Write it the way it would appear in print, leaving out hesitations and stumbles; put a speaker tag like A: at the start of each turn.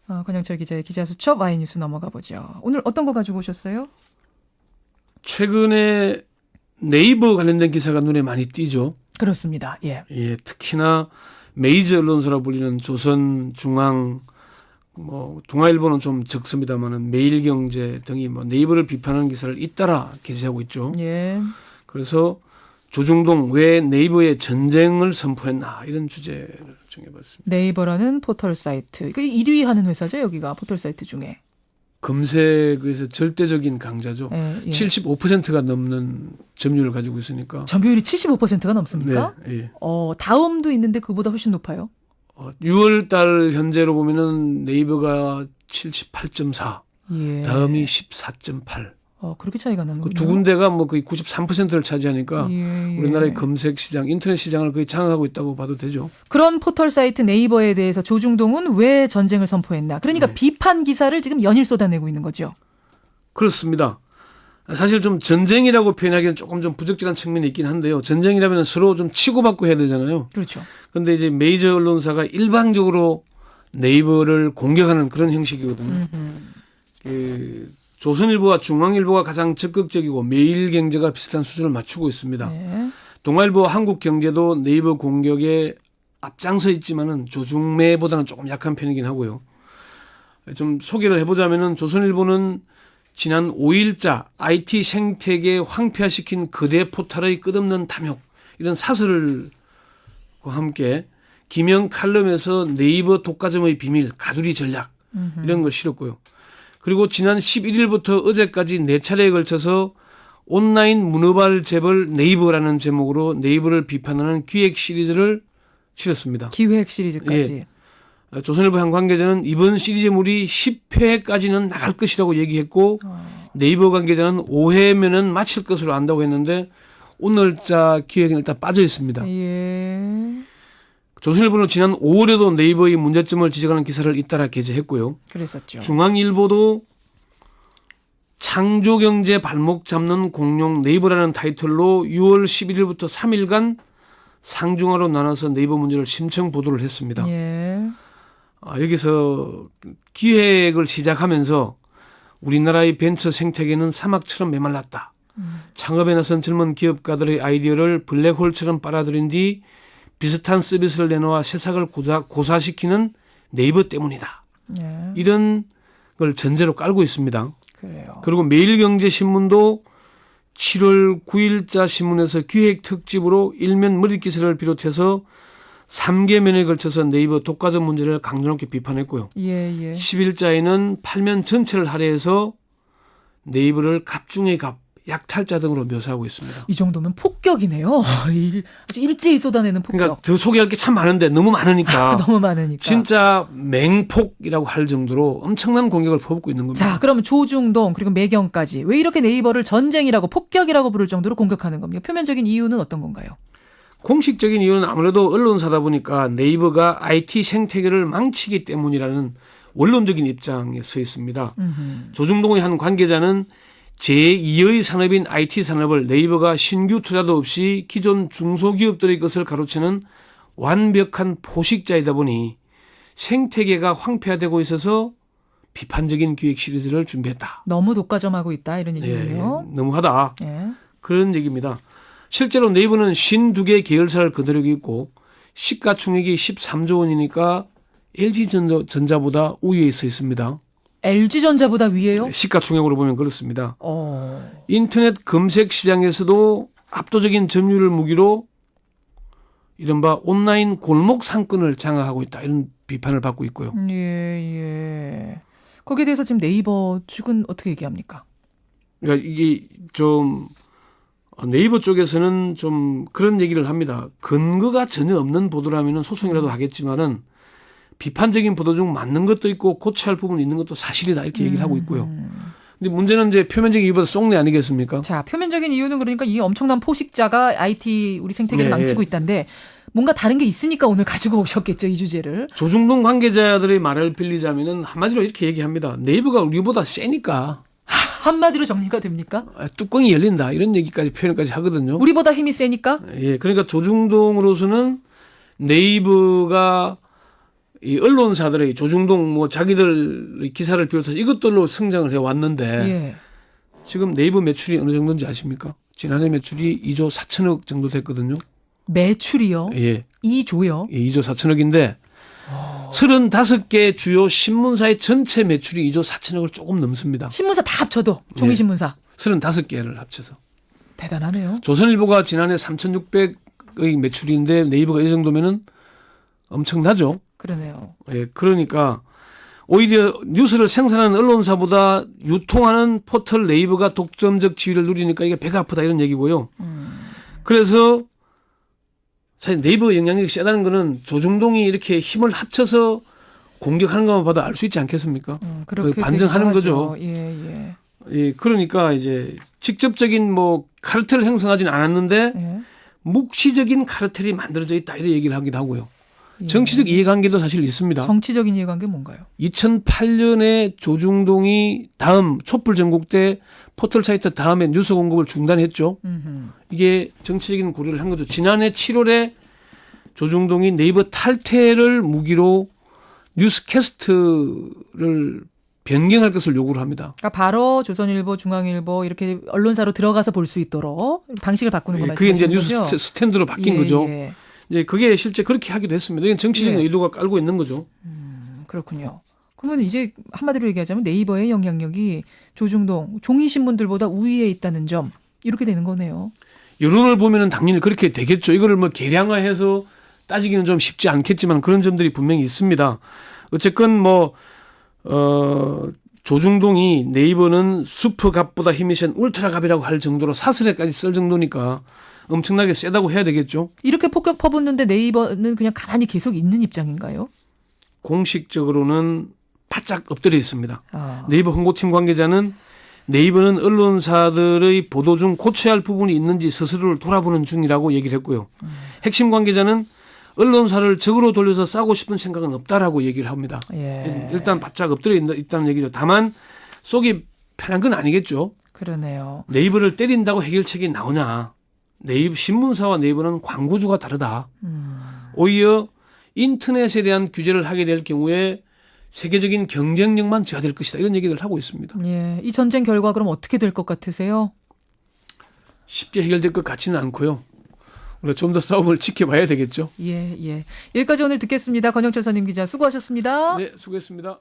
A: 권영철 기자의 기자수첩 Y뉴스 넘어가 보죠. 오늘 어떤 거 가지고 오셨어요?
B: 최근에 네이버 관련된 기사가 눈에 많이 띄죠.
A: 그렇습니다. 예.
B: 예, 특히나 메이저 언론사라 불리는 조선, 중앙, 동아일보는 좀 적습니다만은 매일경제 등이 네이버를 비판하는 기사를 잇따라 게재하고 있죠.
A: 예.
B: 그래서 조중동 왜 네이버에 전쟁을 선포했나 이런 주제를 정해봤습니다.
A: 네이버라는 포털 사이트. 이거 1위 하는 회사죠, 여기가 포털 사이트 중에.
B: 검색에서 절대적인 강자죠.
A: 예, 예.
B: 75%가 넘는 점유율을 가지고 있으니까.
A: 점유율이 75%가 넘습니까?
B: 네, 예.
A: 다음도 있는데 그보다 훨씬 높아요.
B: 6월 달 현재로 보면은 네이버가 78.4,
A: 예.
B: 다음이 14.8.
A: 그렇게 차이가 나는군요.
B: 두 군데가 거의 93%를 차지하니까
A: 예.
B: 우리나라의 검색 시장, 인터넷 시장을 거의 장악하고 있다고 봐도 되죠.
A: 그런 포털 사이트 네이버에 대해서 조중동은 왜 전쟁을 선포했나? 그러니까 비판 기사를 지금 연일 쏟아내고 있는 거죠.
B: 그렇습니다. 사실 좀 전쟁이라고 표현하기는 조금 좀 부적절한 측면이 있긴 한데요. 전쟁이라면 서로 좀 치고받고 해야 되잖아요.
A: 그렇죠.
B: 그런데 이제 메이저 언론사가 일방적으로 네이버를 공격하는 그런 형식이거든요. 조선일보와 중앙일보가 가장 적극적이고 매일경제가 비슷한 수준을 맞추고 있습니다.
A: 네.
B: 동아일보와 한국경제도 네이버 공격에 앞장서 있지만은 조중매보다는 조금 약한 편이긴 하고요. 좀 소개를 해보자면은 조선일보는 지난 5일자 IT 생태계 황폐화시킨 거대 포탈의 끝없는 탐욕 이런 사설과 함께 기명 칼럼에서 네이버 독과점의 비밀, 가두리 전략 이런 걸 실었고요. 그리고 지난 11일부터 어제까지 4차례에 걸쳐서 온라인 문어발 재벌 네이버라는 제목으로 네이버를 비판하는 기획 시리즈를 실었습니다.
A: 기획 시리즈까지.
B: 예. 조선일보 한 관계자는 이번 시리즈물이 10회까지는 나갈 것이라고 얘기했고 네이버 관계자는 5회면은 마칠 것으로 안다고 했는데 오늘자 기획은 일단 빠져 있습니다.
A: 예.
B: 조선일보는 지난 5월에도 네이버의 문제점을 지적하는 기사를 잇따라 게재했고요.
A: 그랬었죠.
B: 중앙일보도 창조경제 발목 잡는 공룡 네이버라는 타이틀로 6월 11일부터 3일간 상중하로 나눠서 네이버 문제를 심층 보도를 했습니다.
A: 예.
B: 여기서 기획을 시작하면서 우리나라의 벤처 생태계는 사막처럼 메말랐다. 창업에 나선 젊은 기업가들의 아이디어를 블랙홀처럼 빨아들인 뒤 비슷한 서비스를 내놓아 세상을 고사시키는 네이버 때문이다.
A: 예.
B: 이런 걸 전제로 깔고 있습니다.
A: 그래요.
B: 그리고 매일경제신문도 7월 9일자 신문에서 기획 특집으로 일면 머릿기사를 비롯해서 3개면에 걸쳐서 네이버 독과점 문제를 강도 높게 비판했고요.
A: 예.
B: 10일자에는 8면 전체를 할애해서 네이버를 갑중의 갑, 약탈자 등으로 묘사하고 있습니다.
A: 이 정도면 폭격이네요. 아주 일제히 쏟아내는 폭격.
B: 그러니까 더 소개할 게 참 많은데 너무 많으니까.
A: 너무 많으니까.
B: 진짜 맹폭이라고 할 정도로 엄청난 공격을 퍼붓고 있는 겁니다.
A: 자, 그러면 조중동 그리고 매경까지 왜 이렇게 네이버를 전쟁이라고 폭격이라고 부를 정도로 공격하는 겁니까? 표면적인 이유는 어떤 건가요?
B: 공식적인 이유는 아무래도 언론사다 보니까 네이버가 IT 생태계를 망치기 때문이라는 원론적인 입장에 서 있습니다. 조중동의 한 관계자는 제2의 산업인 IT 산업을 네이버가 신규 투자도 없이 기존 중소기업들의 것을 가로채는 완벽한 포식자이다 보니 생태계가 황폐화되고 있어서 비판적인 기획 시리즈를 준비했다.
A: 너무 독과점하고 있다 이런 얘기군요.
B: 너무하다.
A: 예.
B: 그런 얘기입니다. 실제로 네이버는 52개 계열사를 거느리고 있고 시가총액이 13조 원이니까 LG전자보다 우위에 서 있습니다.
A: LG전자보다 위에요?
B: 시가총액으로 보면 그렇습니다.
A: 어.
B: 인터넷 검색 시장에서도 압도적인 점유율을 무기로 이른바 온라인 골목 상권을 장악하고 있다. 이런 비판을 받고 있고요.
A: 예. 거기에 대해서 지금 네이버 측은 어떻게 얘기합니까?
B: 그러니까 이게 좀 네이버 쪽에서는 좀 그런 얘기를 합니다. 근거가 전혀 없는 보도라면 소송이라도 하겠지만은 비판적인 보도 중 맞는 것도 있고 고쳐야 할 부분이 있는 것도 사실이다 이렇게 얘기를 하고 있고요. 근데 문제는 이제 표면적인 이유보다 속내 아니겠습니까?
A: 자, 표면적인 이유는 그러니까 이 엄청난 포식자가 IT 우리 생태계를 망치고 있다는데 뭔가 다른 게 있으니까 오늘 가지고 오셨겠죠, 이 주제를.
B: 조중동 관계자들의 말을 빌리자면은 한마디로 이렇게 얘기합니다. 네이버가 우리보다 세니까
A: 한마디로 정리가 됩니까?
B: 뚜껑이 열린다 이런 얘기까지 표현까지 하거든요.
A: 우리보다 힘이 세니까?
B: 예, 그러니까 조중동으로서는 네이버가 이 언론사들의 조중동 뭐 자기들 기사를 비롯해서 이것들로 성장을 해 왔는데
A: 예.
B: 지금 네이버 매출이 어느 정도인지 아십니까? 지난해 매출이 2조 4천억 정도 됐거든요.
A: 매출이요?
B: 예.
A: 2조요?
B: 예, 2조 4천억인데 35개 주요 신문사의 전체 매출이 2조 4천억을 조금 넘습니다.
A: 신문사 다 합쳐도 종이신문사.
B: 35개를 합쳐서.
A: 대단하네요.
B: 조선일보가 지난해 3,600의 매출인데 네이버가 이 정도면은 엄청나죠.
A: 그러네요.
B: 예, 그러니까 오히려 뉴스를 생산하는 언론사보다 유통하는 포털 네이버가 독점적 지위를 누리니까 이게 배가 아프다 이런 얘기고요. 그래서 사실 네이버 영향력이 세다는 거는 조중동이 이렇게 힘을 합쳐서 공격하는 것만 봐도 알 수 있지 않겠습니까?
A: 그렇게
B: 반증하는
A: 되기도
B: 거죠.
A: 하죠. 예.
B: 예, 그러니까 이제 직접적인 뭐 카르텔을 형성하지는 않았는데
A: 예.
B: 묵시적인 카르텔이 만들어져 있다 이런 얘기를 하기도 하고요.
A: 예.
B: 정치적 이해관계도 사실 있습니다.
A: 정치적인 이해관계 뭔가요?
B: 2008년에 조중동이 다음 촛불 전국 때 포털 사이트 다음에 뉴스 공급을 중단했죠. 이게 정치적인 고려를 한 거죠. 지난해 7월에 조중동이 네이버 탈퇴를 무기로 뉴스캐스트를 변경할 것을 요구를 합니다.
A: 그러니까 바로 조선일보, 중앙일보 이렇게 언론사로 들어가서 볼 수 있도록 방식을 바꾸는 거
B: 그게
A: 말씀하시는
B: 이제
A: 거죠?
B: 뉴스 스탠드로 바뀐 거죠.
A: 예.
B: 이제 그게 실제 그렇게 하기도 했습니다. 이건 정치적인
A: 예.
B: 의도가 깔고 있는 거죠.
A: 그렇군요. 그러면 이제 한마디로 얘기하자면 네이버의 영향력이 조중동, 종이신문들보다 우위에 있다는 점 이렇게 되는 거네요.
B: 여론을 보면은 당연히 그렇게 되겠죠. 이거를 뭐 계량화해서 따지기는 좀 쉽지 않겠지만 그런 점들이 분명히 있습니다. 어쨌건 조중동이 네이버는 슈퍼갑보다 힘이 센 울트라갑이라고 할 정도로 사설에까지 쓸 정도니까 엄청나게 세다고 해야 되겠죠.
A: 이렇게 폭격 퍼붓는데 네이버는 그냥 가만히 계속 있는 입장인가요?
B: 공식적으로는 바짝 엎드려 있습니다.
A: 아.
B: 네이버 홍보팀 관계자는 네이버는 언론사들의 보도 중 고쳐야 할 부분이 있는지 스스로를 돌아보는 중이라고 얘기를 했고요. 핵심 관계자는 언론사를 적으로 돌려서 싸고 싶은 생각은 없다라고 얘기를 합니다.
A: 예.
B: 일단 바짝 엎드려 있다는 얘기죠. 다만 속이 편한 건 아니겠죠.
A: 그러네요.
B: 네이버를 때린다고 해결책이 나오냐. 네이버 신문사와 네이버는 광고주가 다르다. 오히려 인터넷에 대한 규제를 하게 될 경우에 세계적인 경쟁력만 저하될 것이다. 이런 얘기를 하고 있습니다.
A: 예. 이 전쟁 결과 그럼 어떻게 될 것 같으세요?
B: 쉽게 해결될 것 같지는 않고요. 우리가 좀 더 싸움을 지켜봐야 되겠죠.
A: 예. 여기까지 오늘 듣겠습니다. 권영철 선임 기자 수고하셨습니다.
B: 네, 수고했습니다.